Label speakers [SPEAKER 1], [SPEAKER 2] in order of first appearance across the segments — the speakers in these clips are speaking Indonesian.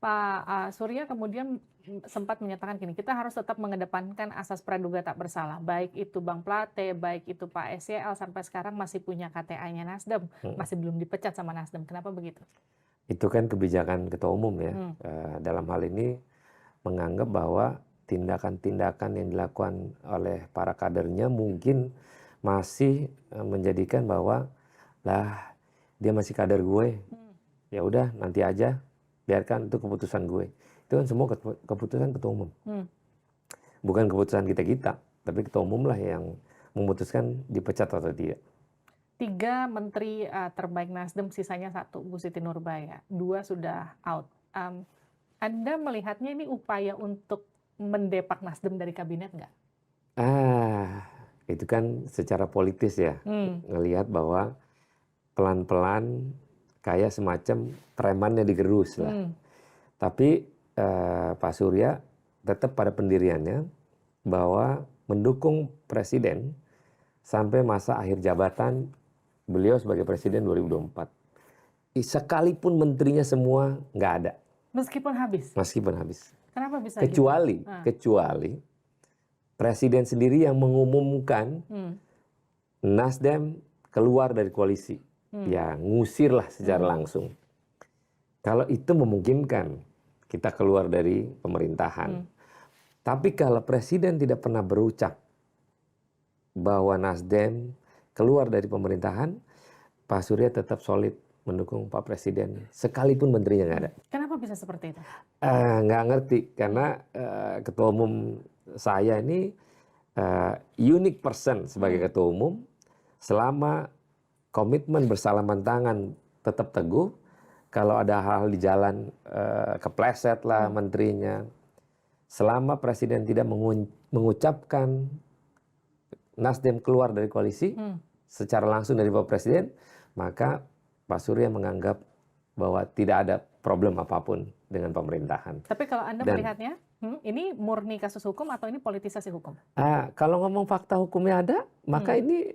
[SPEAKER 1] Pak Surya kemudian sempat menyatakan gini, kita harus tetap mengedepankan asas praduga tak bersalah, baik itu Bang Plate, baik itu Pak SYL sampai sekarang masih punya KTA-nya Nasdem,
[SPEAKER 2] Mhm.
[SPEAKER 1] masih belum dipecat sama Nasdem. Kenapa begitu?
[SPEAKER 2] Itu kan kebijakan ketua umum ya.
[SPEAKER 1] Hmm.
[SPEAKER 2] Dalam hal ini menganggap bahwa tindakan-tindakan yang dilakukan oleh para kadernya mungkin masih menjadikan bahwa lah dia masih kader gue,
[SPEAKER 1] Hmm.
[SPEAKER 2] ya udah nanti aja, biarkan itu keputusan gue. Itu kan semua keputusan ketua umum,
[SPEAKER 1] Hmm.
[SPEAKER 2] bukan keputusan kita, tapi ketua umum lah yang memutuskan dipecat atau tidak.
[SPEAKER 1] 3 menteri terbaik Nasdem, sisanya 1, Bu Siti Nurbaya. 2 sudah out. Anda melihatnya ini upaya untuk mendepak Nasdem dari kabinet nggak?
[SPEAKER 2] Itu kan secara politis ya,
[SPEAKER 1] Hmm.
[SPEAKER 2] ngelihat bahwa pelan-pelan kayak semacam premannya digerus lah.
[SPEAKER 1] Hmm.
[SPEAKER 2] Tapi Pak Surya tetap pada pendiriannya bahwa mendukung presiden sampai masa akhir jabatan beliau sebagai presiden 2024. Sekalipun menterinya semua nggak ada,
[SPEAKER 1] Meskipun habis.
[SPEAKER 2] meskipun habis.
[SPEAKER 1] Kenapa bisa gitu?
[SPEAKER 2] Kecuali presiden sendiri yang mengumumkan Nasdem keluar dari koalisi. Ya ngusirlah secara langsung. Kalau itu memungkinkan kita keluar dari pemerintahan. Tapi kalau presiden tidak pernah berucap bahwa Nasdem keluar dari pemerintahan, Pak Surya tetap solid mendukung Pak Presiden, sekalipun menterinya nggak ada.
[SPEAKER 1] Kenapa bisa seperti itu?
[SPEAKER 2] Nggak ngerti, karena ketua umum saya ini unique person sebagai ketua umum, selama komitmen bersalaman tangan tetap teguh, kalau ada hal di jalan kepleset lah menterinya, selama presiden tidak mengucapkan Nasdem keluar dari koalisi secara langsung dari Pak Presiden, maka Pak Surya menganggap bahwa tidak ada problem apapun dengan pemerintahan.
[SPEAKER 1] Tapi kalau Anda melihatnya, ini murni kasus hukum atau ini politisasi hukum?
[SPEAKER 2] Kalau ngomong fakta hukumnya ada, maka ini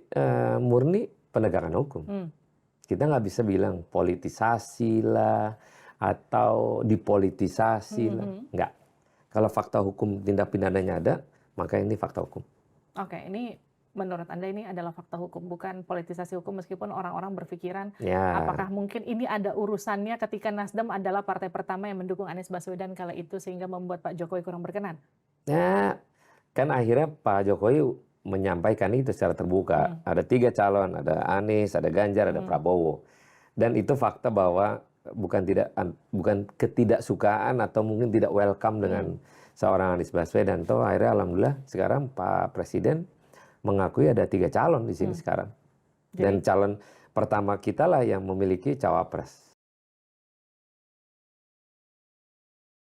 [SPEAKER 2] murni penegakan hukum. Kita nggak bisa bilang politisasi lah atau dipolitisasi lah, nggak. Kalau fakta hukum tindak pidananya ada, maka ini fakta hukum.
[SPEAKER 1] Oke, ini menurut Anda ini adalah fakta hukum, bukan politisasi hukum, meskipun orang-orang berpikiran apakah mungkin ini ada urusannya ketika Nasdem adalah partai pertama yang mendukung Anies Baswedan kala itu sehingga membuat Pak Jokowi kurang berkenan?
[SPEAKER 2] Ya, kan akhirnya Pak Jokowi menyampaikan itu secara terbuka. Ada 3 calon, ada Anies, ada Ganjar, ada Prabowo. Dan itu fakta bahwa bukan ketidaksukaan atau mungkin tidak welcome dengan seorang Anies Baswedan. Toh akhirnya alhamdulillah sekarang Pak Presiden mengakui ada 3 calon di sini sekarang. Dan calon pertama kita lah yang memiliki cawapres.